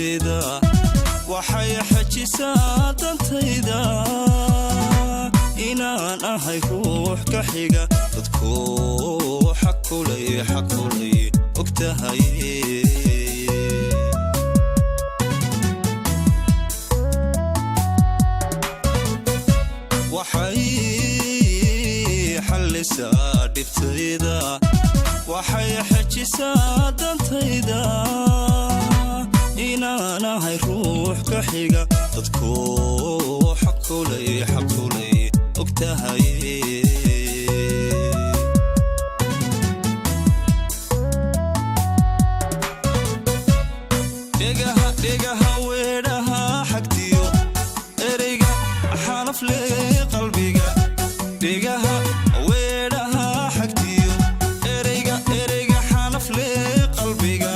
dhibtayda waxay xajisaa dantayda inaan ahay ruux ka xiga dadku xaqulay ogtahay waxay xallisaa dhibtayda waxay xajisaa dantayda inaan ahay ruux ka xiga dadku xaqulay ogtahay dhegaha weedhaha xagtiyo ereyga xanaf lee qalbiga dhegaha weedhaha xagtiyo ereyga xanaf lee qalbiga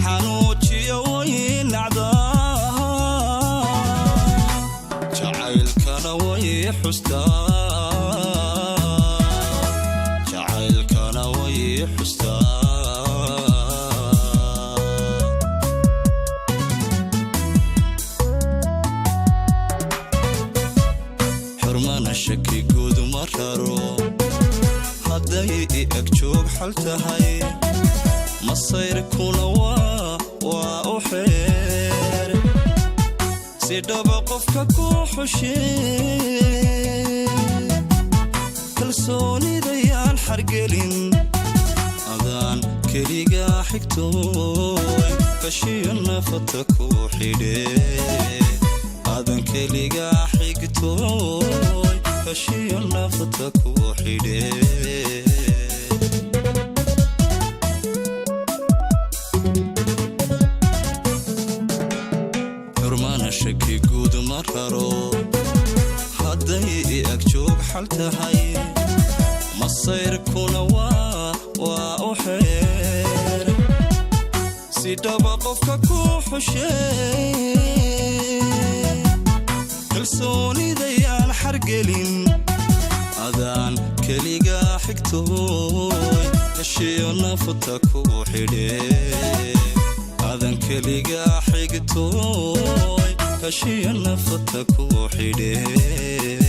xanuujiya way nacdaa jacaylkana way xustaa xurmana shaki guud ma raro hadday I ag joog xal tahay masayrkuna waa u xeer si dhaba qofka ku xushee kalsoonidayaan xargelin adaan keliga xigtooy kashiyo nafta ku xidhee adan keliga xigtooy kashiyo nafta ku xidhee xurmana shaki guud ma raro hadday I ag joog xal tahay masayrkuna waa u xeer si dhaba qofka ku xushee kalsoonidayaan xargelin adaan keliga xigtooy kashiyo nafta ku xidhee adan keliga xigtooy kashiyo nafta ku xidhee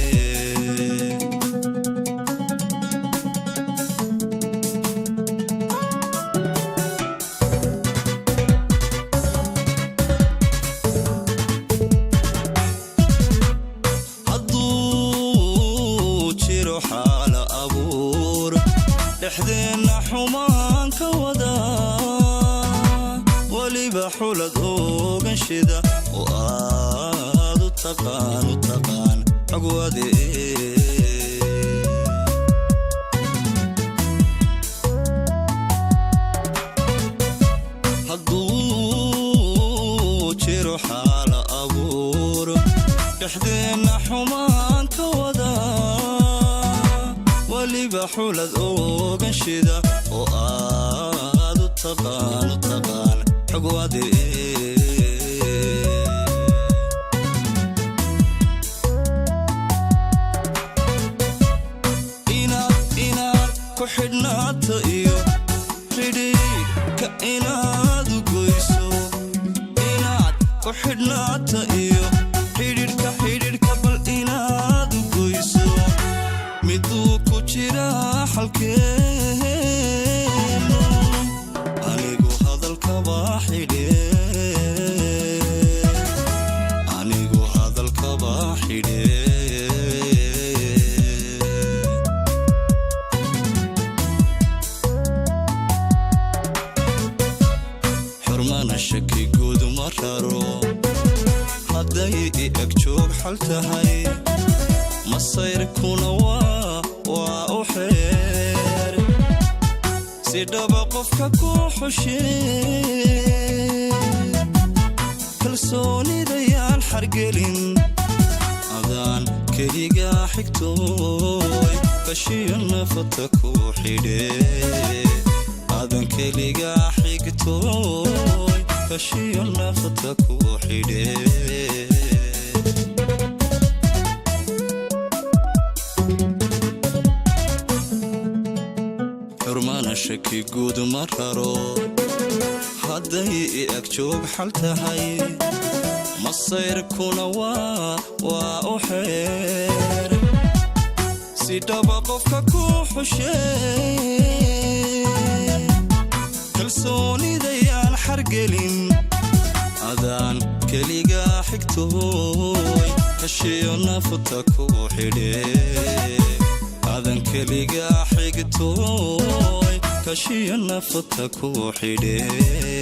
xaala abuur dhexdeenna xumaan ka wada weliba xulad oganshida oo aad u taqaan agwade hadduu jiro xaala abuur dhexdeenna xumaan ka wada weliba xulad oganshida oo aad u taqaan xogwade inaad ku xidhnaata iyo xidhiidhka inaad u goyso inaad ku xidhnaata iyo xidhiidhka bal inaad u goyso miduu ku jira xalkeeno anigu hadalkaba xidhee xurmana shaki guud ma raro hadday I ag joog xal tahay masayrkuna waa u xeer si dhaba qofka ku xushee kalsoonidayaan xargelin adaan keliga xigtooy kashiyo nafta ku xidhee adan keliga xigtooy kashiyo nafta ku xidhee xurmana shaki guud ma raro hadday agjoog xal tahay masayrkuna waa u xeer si dhaba qofka ku xushee kalsoonidayaan xargelin adaan keliga xigtooy kashiyo nafta ku xidhee adaan keliga xigtooy kashiyo nafta ku xidhee